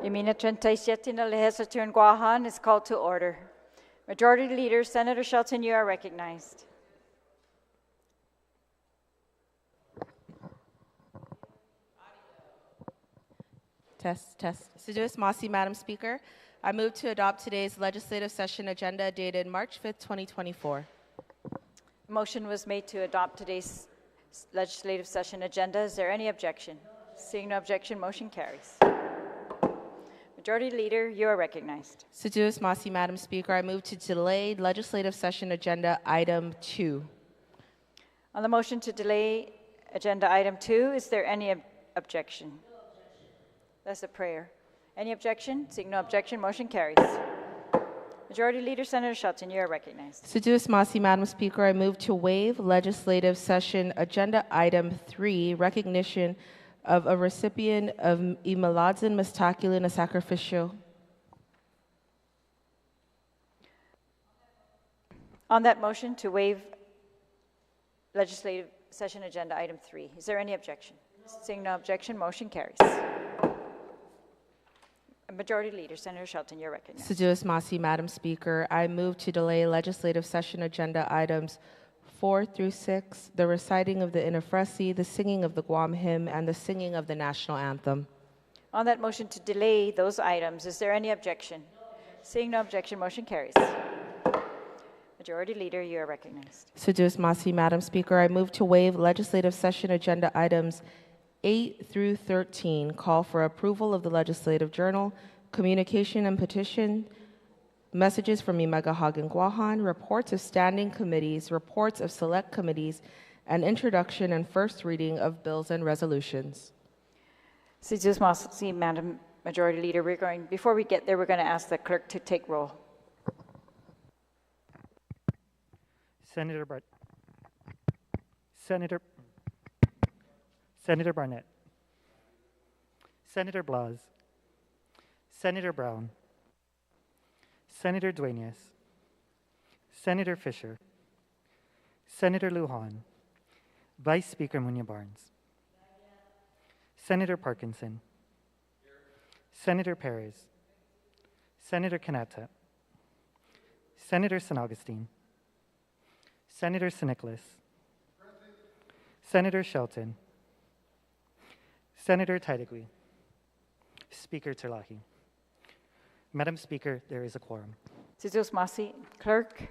Yamina 37 na Legislature in Guam is called to order. Majority Leader Senator Shelton, you are recognized. Test. Seduce Mossy, Madam Speaker. I move to adopt today's legislative session agenda dated March 5th, 2024. Motion was made to adopt today's legislative session agenda. Is there any objection? Seeing no objection, motion carries. Majority Leader, you are recognized. Seduce Mossy, Madam Speaker. I move to delay legislative session agenda item 2. On the motion to delay agenda item 2, is there any objection? That's a prayer. Any objection? Seeing no objection, motion carries. Majority Leader Senator Shelton, you are recognized. Seduce Mossy, Madam Speaker. I move to waive legislative session agenda item 3, recognition of a recipient of Imaladzin Mastakulin, a sacrificial. On that motion to waive legislative session agenda item 3, is there any objection? Seeing no objection, motion carries. Majority Leader Senator Shelton, you're recognized. Seduce Mossy, Madam Speaker. I move to delay legislative session agenda items 4 through 6, the reciting of the Inafresi, the singing of the Guam hymn, and the singing of the national anthem. On that motion to delay those items, is there any objection? Seeing no objection, motion carries. Majority Leader, you are recognized. Seduce Mossy, Madam Speaker. I move to waive legislative session agenda items 8 through 13, call for approval of the legislative journal, communication and petition, messages from Imagahagan Guahan, reports of standing committees, reports of select committees, and introduction and first reading of bills and resolutions. Seduce Mossy, Madam Majority Leader, before we get there, we're going to ask the clerk to take roll. Senator Barnett, Senator Blas, Senator Brown, Senator Duenas, Senator Fisher, Senator Lujan, Vice Speaker Munya Barnes, Senator Parkinson, Senator Perez, Senator Kanata, Senator San Augustine, Senator San Nicolas, Senator Shelton, Senator Taitigui, Speaker Terlahi. Madam Speaker, there is a quorum. Seduce Mossy, clerk.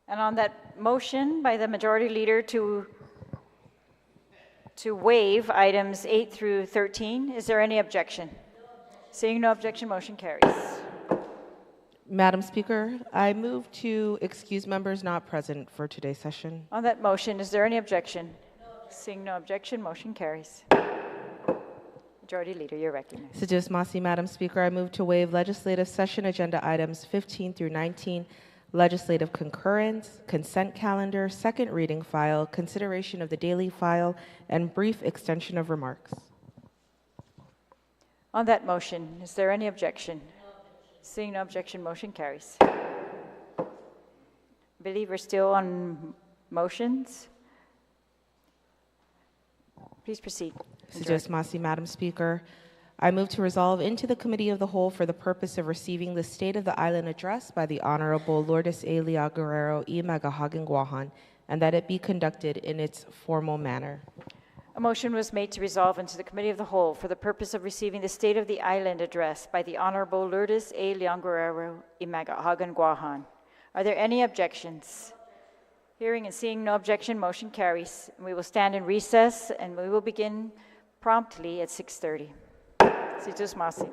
And on that motion by the Majority Leader to waive items 8 through 13, is there any objection? Seeing no objection, motion carries. Madam Speaker, I move to excuse members not present for today's session. On that motion, is there any objection? Seeing no objection, motion carries. Majority Leader, you're recognized. Seduce Mossy, Madam Speaker. I move to waive legislative session agenda items 15 through 19, legislative concurrence, consent calendar, second reading file, consideration of the daily file, and brief extension of remarks. On that motion, is there any objection? Seeing no objection, motion carries. I believe we're still on motions. Please proceed. Seduce Mossy, Madam Speaker. I move to resolve into the Committee of the Whole for the purpose of receiving the State of the Island Address by the Honorable Lourdes A. Lea Guerrero y Magahagan Guahan, and that it be conducted in its formal manner. A motion was made to resolve into the Committee of the Whole for the purpose of receiving the State of the Island Address by the Honorable Lourdes A. Lea Guerrero y Magahagan Guahan. Are there any objections? Hearing and seeing no objection, motion carries. We will stand in recess and we will begin promptly at 6:30. Seduce Mossy.